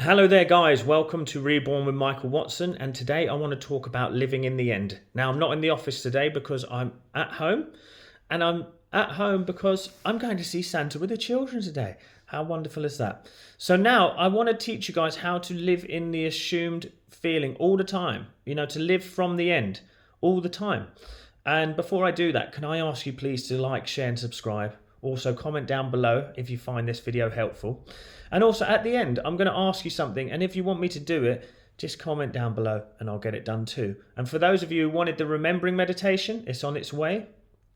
Hello there guys, welcome to Reborn with Michael Watson, and today I want to talk about living in the end. Now I'm not in the office today because I'm at home, and I'm at home because I'm going to see Santa with the children today. How wonderful is that? So now I want to teach you guys how to live in the assumed feeling all the time, to live from the end all the time. And before I do that, can I ask you please to like, share and subscribe? Also comment down below if you find this video helpful. And also at the end, I'm going to ask you something, and if you want me to do it, just comment down below and I'll get it done too. And for those of you who wanted the remembering meditation, it's on its way.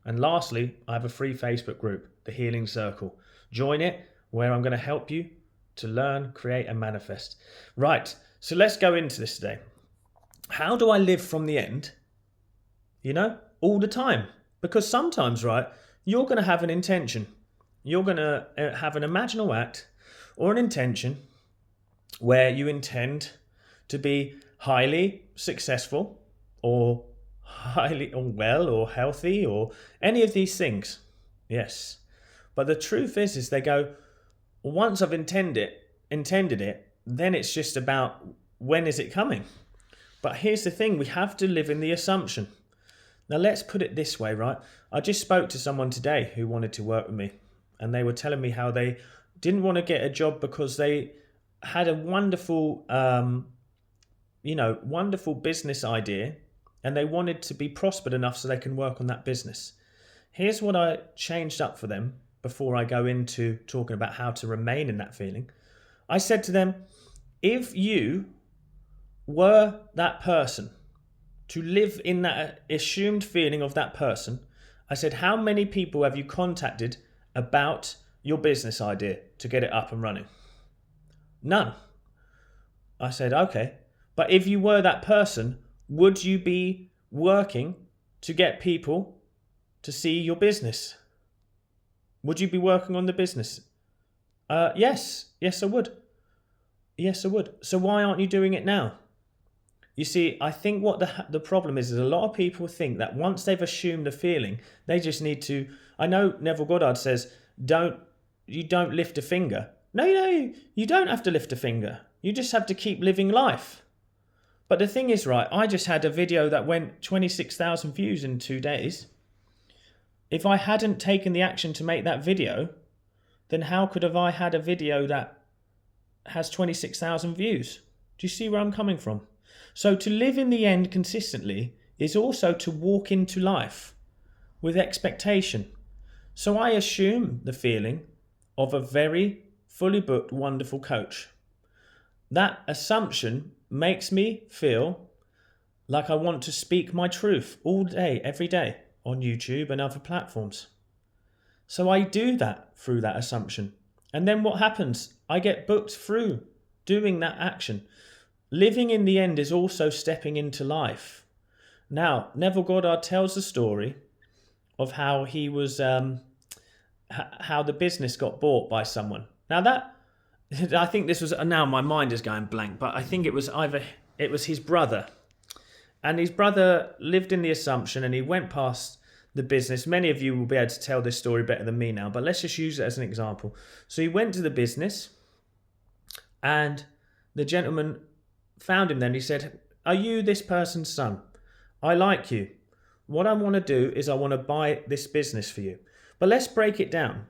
And lastly, I have a free Facebook group, The Healing Circle. Join it, where I'm going to help you to learn, create and manifest. Right, so let's go into this today. How do I live from the end? All the time. Because sometimes, right, you're going to have an intention. You're going to have an imaginal act or an intention where you intend to be highly successful or highly or well or healthy or any of these things. Yes. But the truth is they go, once I've intended it, then it's just about when is it coming? But here's the thing, we have to live in the assumption. Now let's put it this way, right? I just spoke to someone today who wanted to work with me, and they were telling me how they didn't want to get a job because they had a wonderful, wonderful business idea, and they wanted to be prospered enough so they can work on that business. Here's what I changed up for them before I go into talking about how to remain in that feeling. I said to them, if you were that person, to live in that assumed feeling of that person, I said, how many people have you contacted about your business idea to get it up and running? None. I said, okay, but if you were that person, would you be working to get people to see your business? Would you be working on the business? Yes, I would. Yes, I would. So why aren't you doing it now? You see, I think what the problem is a lot of people think that once they've assumed the feeling, they just need to. I know Neville Goddard says, you don't lift a finger. No, you don't have to lift a finger. You just have to keep living life. But the thing is, right, I just had a video that went 26,000 views in 2 days. If I hadn't taken the action to make that video, then how could have I had a video that has 26,000 views? Do you see where I'm coming from? So to live in the end consistently is also to walk into life with expectation. So I assume the feeling of a very fully booked, wonderful coach. That assumption makes me feel like I want to speak my truth all day, every day on YouTube and other platforms. So I do that through that assumption. And then what happens? I get booked through doing that action. Living in the end is also stepping into life. Now, Neville Goddard tells the story of how he was, how the business got bought by someone. Now I think this was, now my mind is going blank, but I think it was his brother. And his brother lived in the assumption and he went past the business. Many of you will be able to tell this story better than me now, but let's just use it as an example. So he went to the business and the gentleman found him then. He said, are you this person's son? I like you. What I want to do is I want to buy this business for you. But let's break it down.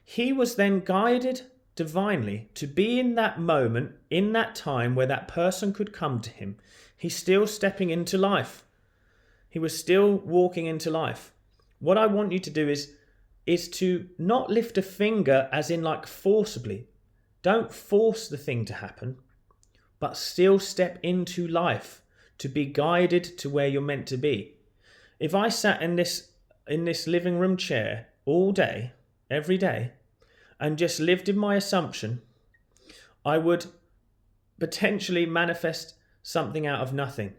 He was then guided divinely to be in that moment, in that time where that person could come to him. He's still stepping into life. He was still walking into life. What I want you to do is to not lift a finger as in like forcibly. Don't force the thing to happen, but still step into life to be guided to where you're meant to be. If I sat in this living room chair all day, every day, and just lived in my assumption, I would potentially manifest something out of nothing.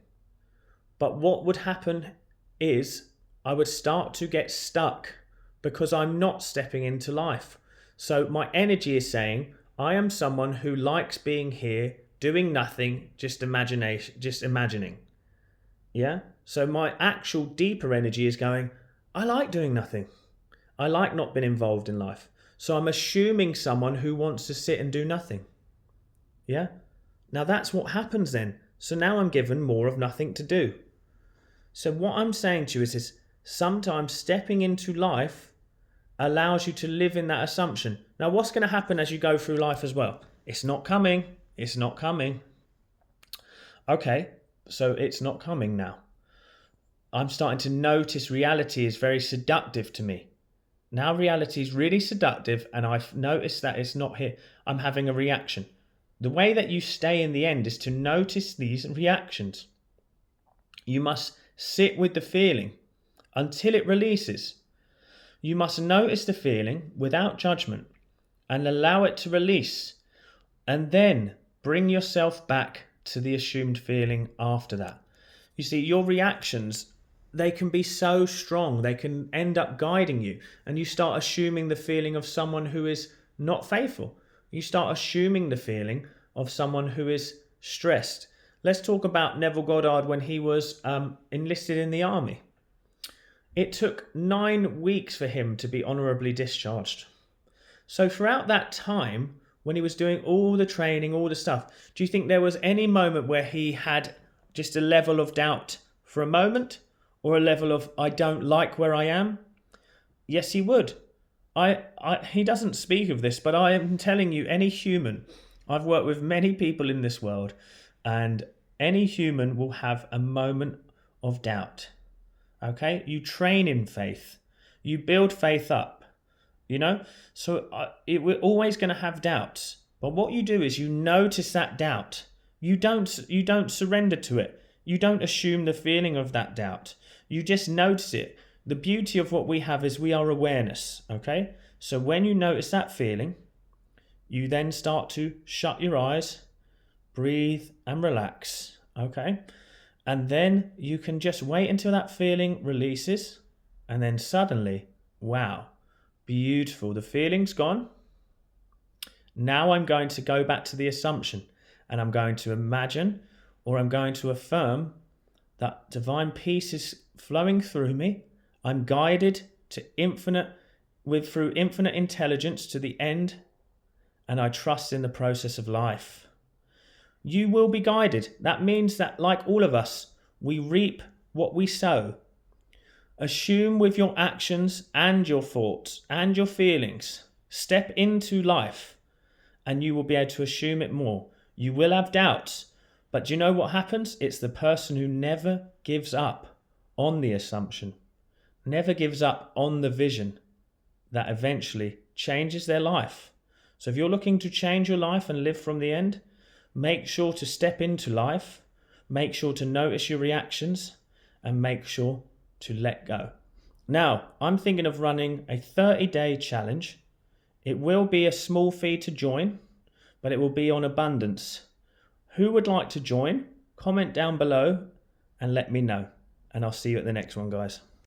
But what would happen is I would start to get stuck because I'm not stepping into life. So my energy is saying, I am someone who likes being here, doing nothing, just imagining. Yeah? So my actual deeper energy is going, I like doing nothing. I like not being involved in life. So I'm assuming someone who wants to sit and do nothing. Yeah? Now that's what happens then. So now I'm given more of nothing to do. So what I'm saying to you is sometimes stepping into life allows you to live in that assumption. Now what's going to happen as you go through life as well? It's not coming. It's not coming. Okay, so it's not coming now. I'm starting to notice reality is very seductive to me. Now reality is really seductive and I've noticed that it's not here. I'm having a reaction. The way that you stay in the end is to notice these reactions. You must sit with the feeling until it releases. You must notice the feeling without judgment and allow it to release, and then bring yourself back to the assumed feeling after that. You see, your reactions, they can be so strong, they can end up guiding you, and you start assuming the feeling of someone who is not faithful. You start assuming the feeling of someone who is stressed. Let's talk about Neville Goddard when he was enlisted in the army. It took 9 weeks for him to be honourably discharged. So throughout that time, when he was doing all the training, all the stuff, do you think there was any moment where he had just a level of doubt for a moment? Or a level of, I don't like where I am? Yes, he would. He doesn't speak of this, but I am telling you, any human, I've worked with many people in this world, and any human will have a moment of doubt. Okay? You train in faith. You build faith up. You know? So we're always going to have doubts. But what you do is you notice that doubt. You don't surrender to it. You don't assume the feeling of that doubt. You just notice it. The beauty of what we have is we are awareness. Okay? So when you notice that feeling, you then start to shut your eyes, breathe and relax. Okay? And then you can just wait until that feeling releases. And then suddenly, wow, beautiful. The feeling's gone. Now I'm going to go back to the assumption. And I'm going to imagine, or I'm going to affirm, that divine peace is flowing through me. I'm guided to through infinite intelligence to the end. And I trust in the process of life. You will be guided. That means that, like all of us, we reap what we sow. Assume with your actions and your thoughts and your feelings. Step into life and you will be able to assume it more. You will have doubts, but do you know what happens? It's the person who never gives up on the assumption, never gives up on the vision, that eventually changes their life. So if you're looking to change your life and live from the end, make sure to step into life, make sure to notice your reactions, and make sure to let go. Now, I'm thinking of running a 30-day challenge. It will be a small fee to join, but it will be on abundance. Who would like to join? Comment down below and let me know. And I'll see you at the next one, guys.